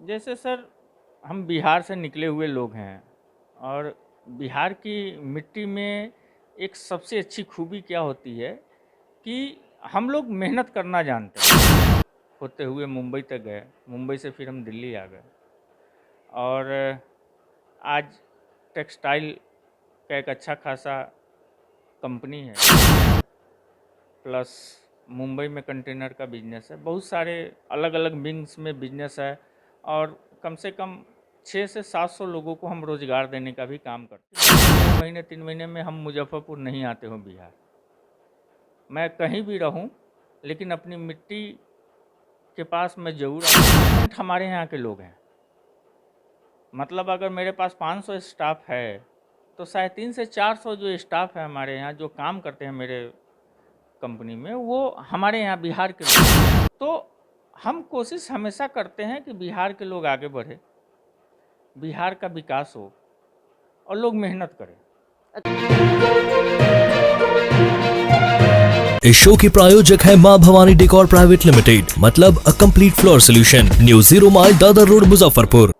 जैसे सर, हम बिहार से निकले हुए लोग हैं और बिहार की मिट्टी में एक सबसे अच्छी खूबी क्या होती है कि हम लोग मेहनत करना जानते हैं। होते हुए मुंबई तक गए, मुंबई से फिर हम दिल्ली आ गए और आज टेक्सटाइल का एक अच्छा खासा कंपनी है, प्लस मुंबई में कंटेनर का बिजनेस है, बहुत सारे अलग अलग विंग्स में बिजनेस है और कम से कम 600 से 700 लोगों को हम रोज़गार देने का भी काम करते हैं। 2 महीने 3 महीने में हम मुजफ्फरपुर नहीं आते हो बिहार। मैं कहीं भी रहूं, लेकिन अपनी मिट्टी के पास मैं ज़रूर हमारे यहाँ के लोग हैं। मतलब अगर मेरे पास 500 स्टाफ है तो शायद 300 से 400 जो स्टाफ है हमारे यहाँ जो काम करते हैं मेरे कंपनी में, वो हमारे यहाँ बिहार के लोग हैं। तो हम कोशिश हमेशा करते हैं कि बिहार के लोग आगे बढ़े, बिहार का विकास हो और लोग मेहनत करें। इस शो के प्रायोजक है मां भवानी डेकोर प्राइवेट लिमिटेड, मतलब a complete floor solution, new 0 mile Dadar road Muzaffarpur.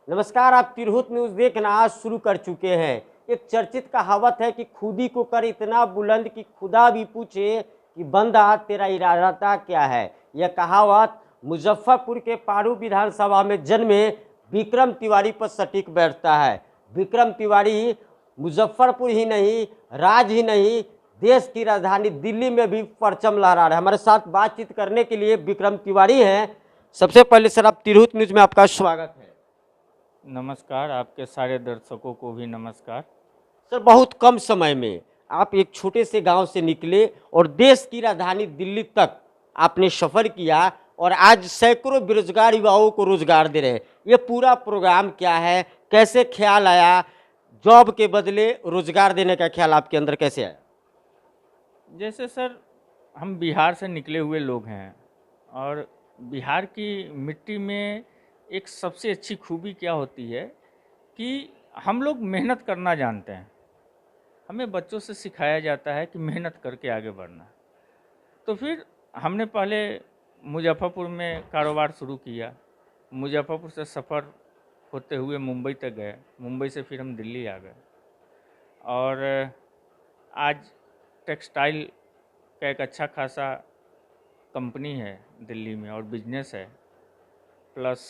नमस्कार, आप तिरहुत न्यूज देखना आज शुरू कर चुके हैं। एक चर्चित कहावत है कि खुदी को कर इतना बुलंद कि खुदा भी पूछे कि बंदा तेरा इरादा क्या है। यह कहावत मुजफ्फरपुर के पारू विधानसभा में जन्मे विक्रम तिवारी पर सटीक बैठता है। विक्रम तिवारी मुजफ्फरपुर ही नहीं, राज्य ही नहीं, देश की राजधानी दिल्ली में भी परचम लहरा रहे हैं। हमारे साथ बातचीत करने के लिए विक्रम तिवारी हैं। सबसे पहले सर, आप तिरहुत न्यूज में आपका स्वागत है। नमस्कार, आपके सारे दर्शकों को भी नमस्कार। सर, बहुत कम समय में आप एक छोटे से गांव से निकले और देश की राजधानी दिल्ली तक आपने सफर किया और आज सैकड़ों बेरोजगार युवाओं को रोजगार दे रहे हैं। ये पूरा प्रोग्राम क्या है, कैसे ख्याल आया, जॉब के बदले रोजगार देने का ख्याल आपके अंदर कैसे आया? जैसे सर, हम बिहार से निकले हुए लोग हैं और बिहार की मिट्टी में एक सबसे अच्छी खूबी क्या होती है कि हम लोग मेहनत करना जानते हैं। हमें बच्चों से सिखाया जाता है कि मेहनत करके आगे बढ़ना। तो फिर हमने पहले मुजफ्फरपुर में कारोबार शुरू किया। मुजफ्फरपुर से सफ़र होते हुए मुंबई तक गए, मुंबई से फिर हम दिल्ली आ गए और आज टेक्सटाइल का एक अच्छा खासा कंपनी है दिल्ली में और बिजनेस है, प्लस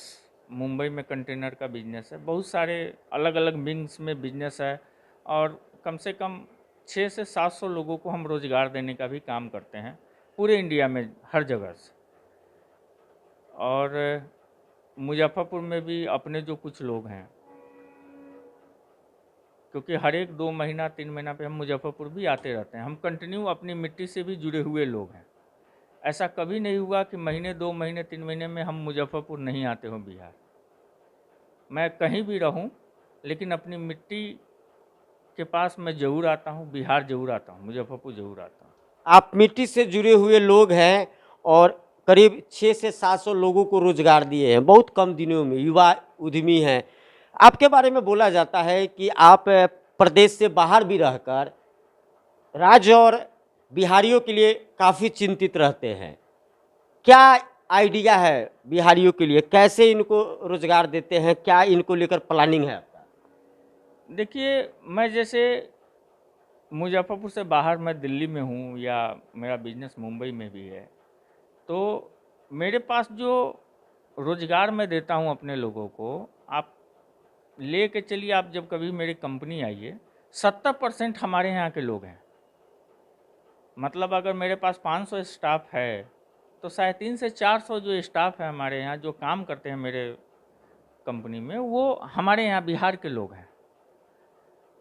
मुंबई में कंटेनर का बिजनेस है, बहुत सारे अलग अलग विंग्स में बिजनेस है और कम से कम 600 से 700 लोगों को हम रोज़गार देने का भी काम करते हैं पूरे इंडिया में हर जगह से। और मुजफ्फरपुर में भी अपने जो कुछ लोग हैं, क्योंकि हर एक 2 महीना 3 महीना पे हम मुजफ्फरपुर भी आते रहते हैं, हम कंटिन्यू अपनी मिट्टी से भी जुड़े हुए लोग हैं। ऐसा कभी नहीं हुआ कि महीने 2 महीने 3 महीने में हम मुजफ्फरपुर नहीं आते हों बिहार। मैं कहीं भी रहूं, लेकिन अपनी मिट्टी के पास मैं ज़रूर आता हूं, बिहार ज़रूर आता हूं, मुजफ्फरपुर ज़रूर आता हूं। आप मिट्टी से जुड़े हुए लोग हैं और करीब 6 से 700 लोगों को रोजगार दिए हैं बहुत कम दिनों में, युवा उद्यमी हैं। आपके बारे में बोला जाता है कि आप प्रदेश से बाहर भी रहकर राज्य और बिहारियों के लिए काफ़ी चिंतित रहते हैं। क्या आइडिया है बिहारियों के लिए, कैसे इनको रोजगार देते हैं, क्या इनको लेकर प्लानिंग है आपका? देखिए, मैं जैसे मुजफ्फरपुर से बाहर मैं दिल्ली में हूँ या मेरा बिजनेस मुंबई में भी है, तो मेरे पास जो रोज़गार मैं देता हूँ अपने लोगों को, आप ले के चलिए, आप जब कभी मेरी कंपनी आइए, 70% हमारे यहाँ के लोग हैं। मतलब अगर मेरे पास 500 स्टाफ है तो शायद 300 से 400 जो स्टाफ है हमारे यहाँ जो काम करते हैं मेरे कंपनी में, वो हमारे यहाँ बिहार के लोग हैं।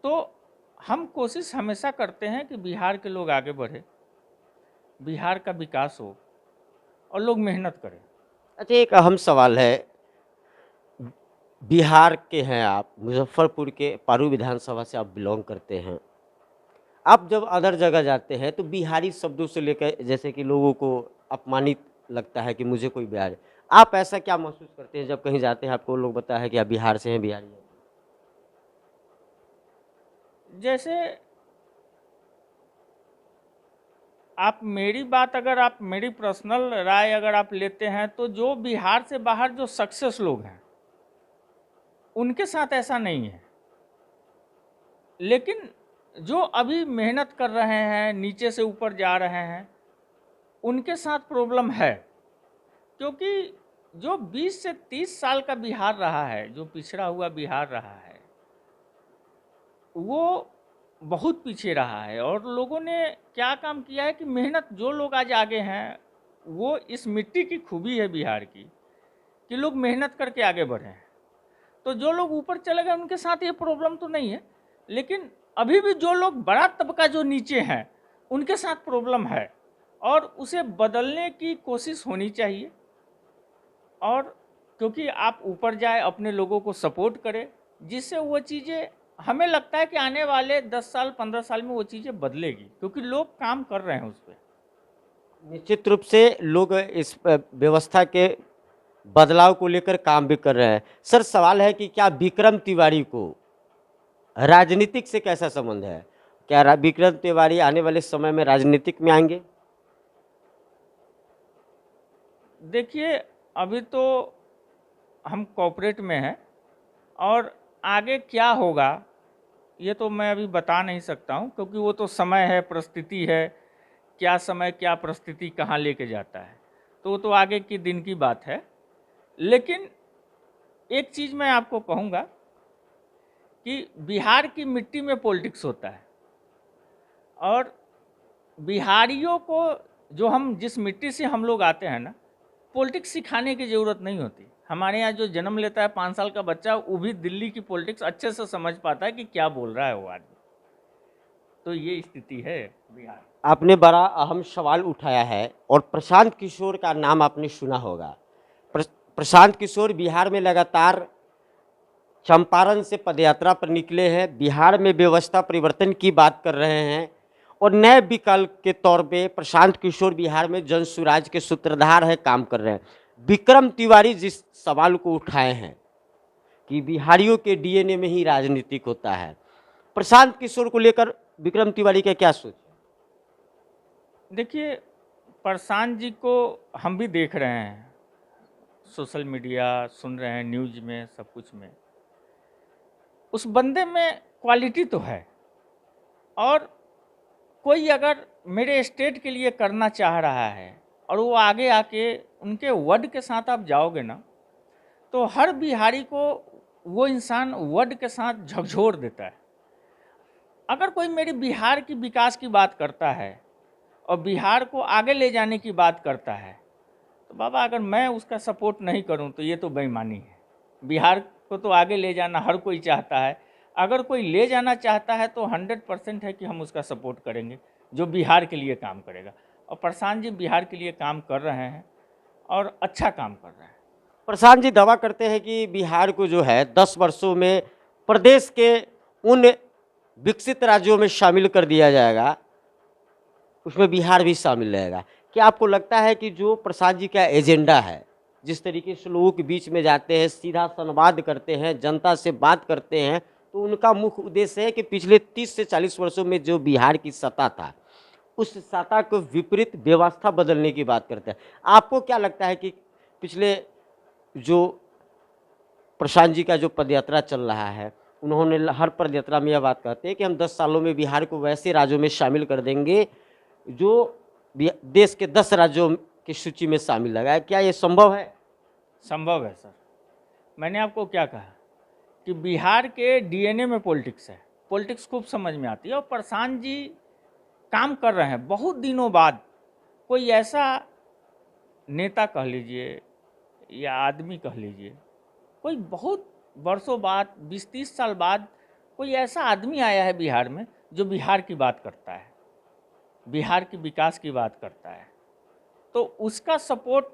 तो हम कोशिश हमेशा करते हैं कि बिहार के लोग आगे बढ़े, बिहार का विकास हो और लोग मेहनत करें। अच्छा, एक अहम सवाल है, बिहार के हैं आप, मुजफ्फरपुर के पारू विधानसभा से आप बिलोंग करते हैं। आप जब अदर जगह जाते हैं तो बिहारी शब्दों से लेकर, जैसे कि लोगों को अपमानित लगता है कि मुझे कोई बिहारी, आप ऐसा क्या महसूस करते हैं जब कहीं जाते हैं आपको लोग बताया है कि आप बिहार से हैं, बिहारी हैं? जैसे आप मेरी बात, अगर आप मेरी पर्सनल राय अगर आप लेते हैं, तो जो बिहार से बाहर जो सक्सेस लोग हैं, उनके साथ ऐसा नहीं है। लेकिन जो अभी मेहनत कर रहे हैं, नीचे से ऊपर जा रहे हैं, उनके साथ प्रॉब्लम है। क्योंकि जो 20 से 30 साल का बिहार रहा है, जो पिछड़ा हुआ बिहार रहा है, वो बहुत पीछे रहा है। और लोगों ने क्या काम किया है कि मेहनत, जो लोग आज आगे हैं, वो इस मिट्टी की खूबी है बिहार की कि लोग मेहनत करके आगे बढ़े हैं। तो जो लोग ऊपर चले गए उनके साथ ये प्रॉब्लम तो नहीं है, लेकिन अभी भी जो लोग बड़ा तबका जो नीचे हैं उनके साथ प्रॉब्लम है, और उसे बदलने की कोशिश होनी चाहिए। और क्योंकि आप ऊपर जाए, अपने लोगों को सपोर्ट करें, जिससे वो चीज़ें, हमें लगता है कि आने वाले 10 साल 15 साल में वो चीज़ें बदलेगी, क्योंकि लोग काम कर रहे हैं उस पर। निश्चित रूप से लोग इस व्यवस्था के बदलाव को लेकर काम भी कर रहे हैं। सर, सवाल है कि क्या विक्रम तिवारी को राजनीतिक से कैसा संबंध है? क्या विक्रम तिवारी आने वाले समय में राजनीतिक में आएंगे? देखिए, अभी तो हम कॉर्पोरेट में हैं, और आगे क्या होगा ये तो मैं अभी बता नहीं सकता हूं, क्योंकि वो तो समय है, परिस्थिति है, क्या समय क्या परिस्थिति कहाँ लेके जाता है, तो वो तो आगे की दिन की बात है। लेकिन एक चीज़ मैं आपको कहूँगा कि बिहार की मिट्टी में पॉलिटिक्स होता है, और बिहारियों को, जो हम जिस मिट्टी से हम लोग आते हैं ना, पॉलिटिक्स सिखाने की ज़रूरत नहीं होती। हमारे यहाँ जो जन्म लेता है 5 साल का बच्चा, वो भी दिल्ली की पॉलिटिक्स अच्छे से समझ पाता है कि क्या बोल रहा है वो आदमी। तो ये स्थिति है बिहार। आपने बड़ा अहम सवाल उठाया है, और प्रशांत किशोर का नाम आपने सुना होगा। प्रशांत किशोर बिहार में लगातार चंपारण से पदयात्रा पर निकले हैं, बिहार में व्यवस्था परिवर्तन की बात कर रहे हैं, और नए विकल्प के तौर पे प्रशांत किशोर बिहार में जन सुराज के सूत्रधार है, काम कर रहे हैं। विक्रम तिवारी जिस सवाल को उठाए हैं कि बिहारियों के डीएनए में ही राजनीतिक होता है, प्रशांत किशोर को लेकर विक्रम तिवारी का क्या सोच? देखिए, प्रशांत जी को हम भी देख रहे हैं, सोशल मीडिया सुन रहे हैं, न्यूज में, सब कुछ में। उस बंदे में क्वालिटी तो है, और कोई अगर मेरे स्टेट के लिए करना चाह रहा है और वो आगे आके उनके वर्ड के साथ आप जाओगे ना, तो हर बिहारी को वो इंसान वर्ड के साथ झकझोर देता है। अगर कोई मेरी बिहार की विकास की बात करता है और बिहार को आगे ले जाने की बात करता है, तो बाबा अगर मैं उसका सपोर्ट नहीं करूं तो ये तो बेईमानी है। बिहार को तो आगे ले जाना हर कोई चाहता है। अगर कोई ले जाना चाहता है तो 100% है कि हम उसका सपोर्ट करेंगे, जो बिहार के लिए काम करेगा। और प्रशांत जी बिहार के लिए काम कर रहे हैं, और अच्छा काम कर रहे हैं। प्रशांत जी दावा करते हैं कि बिहार को जो है 10 वर्षों में प्रदेश के उन विकसित राज्यों में शामिल कर दिया जाएगा, उसमें बिहार भी शामिल रहेगा। क्या आपको लगता है कि जो प्रसाद जी का एजेंडा है, जिस तरीके से लोगों के बीच में जाते हैं, सीधा संवाद करते हैं, जनता से बात करते हैं, तो उनका मुख्य उद्देश्य है कि पिछले 30 से 40 वर्षों में जो बिहार की सत्ता था, उस सत्ता को विपरीत व्यवस्था बदलने की बात करते हैं? आपको क्या लगता है कि पिछले जो प्रशांत जी का जो पदयात्रा चल रहा है, उन्होंने हर पदयात्रा में यह बात कहते हैं कि हम 10 सालों में बिहार को वैसे राज्यों में शामिल कर देंगे जो देश के 10 राज्यों की सूची में शामिल लगा है? क्या ये संभव है? संभव है सर। मैंने आपको क्या कहा कि बिहार के डीएनए में पॉलिटिक्स है, पॉलिटिक्स खूब समझ में आती है। और प्रशांत जी काम कर रहे हैं बहुत दिनों बाद। कोई ऐसा नेता कह लीजिए या आदमी कह लीजिए, कोई बहुत वर्षों बाद, 20-30 साल बाद कोई ऐसा आदमी आया है बिहार में जो बिहार की बात करता है, बिहार की विकास की बात करता है। तो उसका सपोर्ट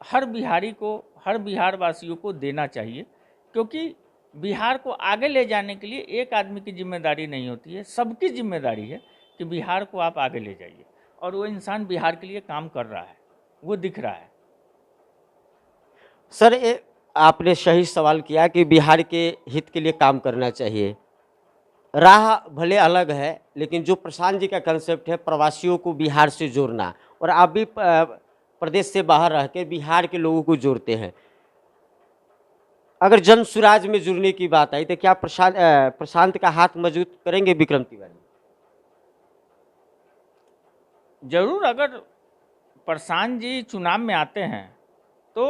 हर बिहारी को, हर बिहार वासियों को देना चाहिए, क्योंकि बिहार को आगे ले जाने के लिए एक आदमी की जिम्मेदारी नहीं होती है, सबकी जिम्मेदारी है कि बिहार को आप आगे ले जाइए। और वो इंसान बिहार के लिए काम कर रहा है, वो दिख रहा है। सर, आपने सही सवाल किया कि बिहार के हित के लिए काम करना चाहिए। राह भले अलग है, लेकिन जो प्रशांत जी का कंसेप्ट है प्रवासियों को बिहार से जोड़ना, और आप भी प्रदेश से बाहर रह के बिहार के लोगों को जोड़ते हैं। अगर जन सुराज में जुड़ने की बात आई तो क्या प्रशांत का हाथ मजबूत करेंगे विक्रम तिवारी? जरूर, अगर प्रशांत जी चुनाव में आते हैं तो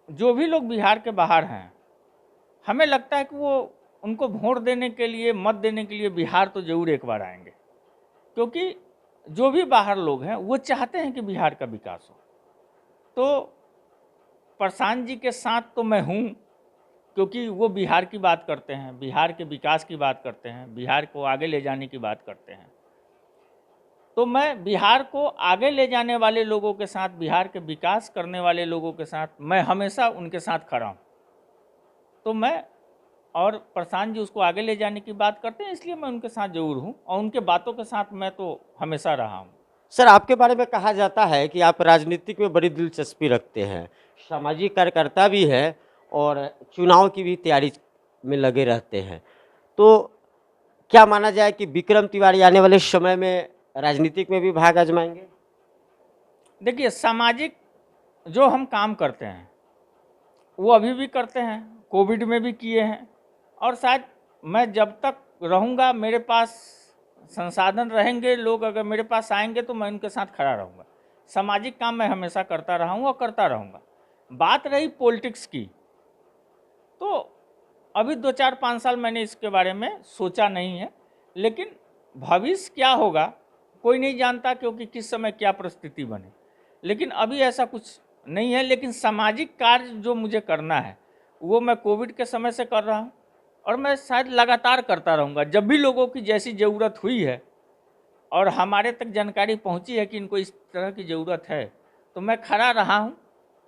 जो भी लोग बिहार के बाहर हैं, हमें लगता है कि वो उनको वोट देने के लिए, मत देने के लिए बिहार तो जरूर एक बार आएंगे, क्योंकि जो भी बाहर लोग हैं वो चाहते हैं कि बिहार का विकास हो। तो प्रशांत जी के साथ तो मैं हूँ, क्योंकि वो बिहार की बात करते हैं, बिहार के विकास की बात करते हैं, बिहार को आगे ले जाने की बात करते हैं। तो मैं बिहार को आगे ले जाने वाले लोगों के साथ, बिहार के विकास करने वाले लोगों के साथ मैं हमेशा उनके साथ खड़ा हूँ। तो मैं और प्रशांत जी उसको आगे ले जाने की बात करते हैं, इसलिए मैं उनके साथ जरूर हूँ और उनके बातों के साथ मैं तो हमेशा रहा हूँ। सर, आपके बारे में कहा जाता है कि आप राजनीतिक में बड़ी दिलचस्पी रखते हैं, सामाजिक कार्यकर्ता भी है और चुनाव की भी तैयारी में लगे रहते हैं। तो क्या माना जाए कि विक्रम तिवारी आने वाले समय में राजनीतिक में भी भाग आजमाएंगे? देखिए, सामाजिक जो हम काम करते हैं वो अभी भी करते हैं, कोविड में भी किए हैं, और शायद मैं जब तक रहूँगा, मेरे पास संसाधन रहेंगे, लोग अगर मेरे पास आएंगे तो मैं उनके साथ खड़ा रहूँगा। सामाजिक काम मैं हमेशा करता रहा हूँ और करता रहूँगा। बात रही पॉलिटिक्स की, तो अभी 2-4-5 साल मैंने इसके बारे में सोचा नहीं है, लेकिन भविष्य क्या होगा कोई नहीं जानता, क्योंकि किस समय क्या परिस्थिति बने। लेकिन अभी ऐसा कुछ नहीं है, लेकिन सामाजिक कार्य जो मुझे करना है वो मैं कोविड के समय से कर रहा हूँ और मैं शायद लगातार करता रहूँगा। जब भी लोगों की जैसी ज़रूरत हुई है और हमारे तक जानकारी पहुँची है कि इनको इस तरह की ज़रूरत है, तो मैं खड़ा रहा हूँ,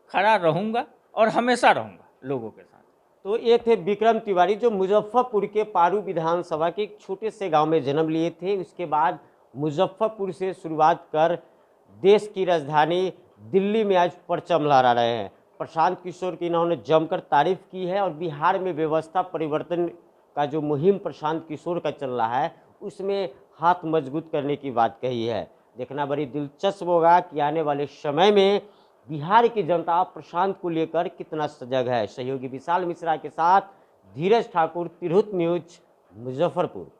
खड़ा रहूँगा और हमेशा रहूँगा लोगों के साथ। तो ये थे विक्रम तिवारी, जो मुजफ्फरपुर के पारू विधानसभा के एक छोटे से गांव में जन्म लिए थे। उसके बाद मुजफ्फरपुर से शुरुआत कर देश की राजधानी दिल्ली में आज परचम लहरा रहे हैं। प्रशांत किशोर की इन्होंने जमकर तारीफ की है और बिहार में व्यवस्था परिवर्तन का जो मुहिम प्रशांत किशोर का चल रहा है उसमें हाथ मजबूत करने की बात कही है। देखना बड़ी दिलचस्प होगा कि आने वाले समय में बिहार की जनता प्रशांत को लेकर कितना सजग है। सहयोगी विशाल मिश्रा के साथ धीरज ठाकुर, तिरहुत न्यूज, मुजफ्फरपुर।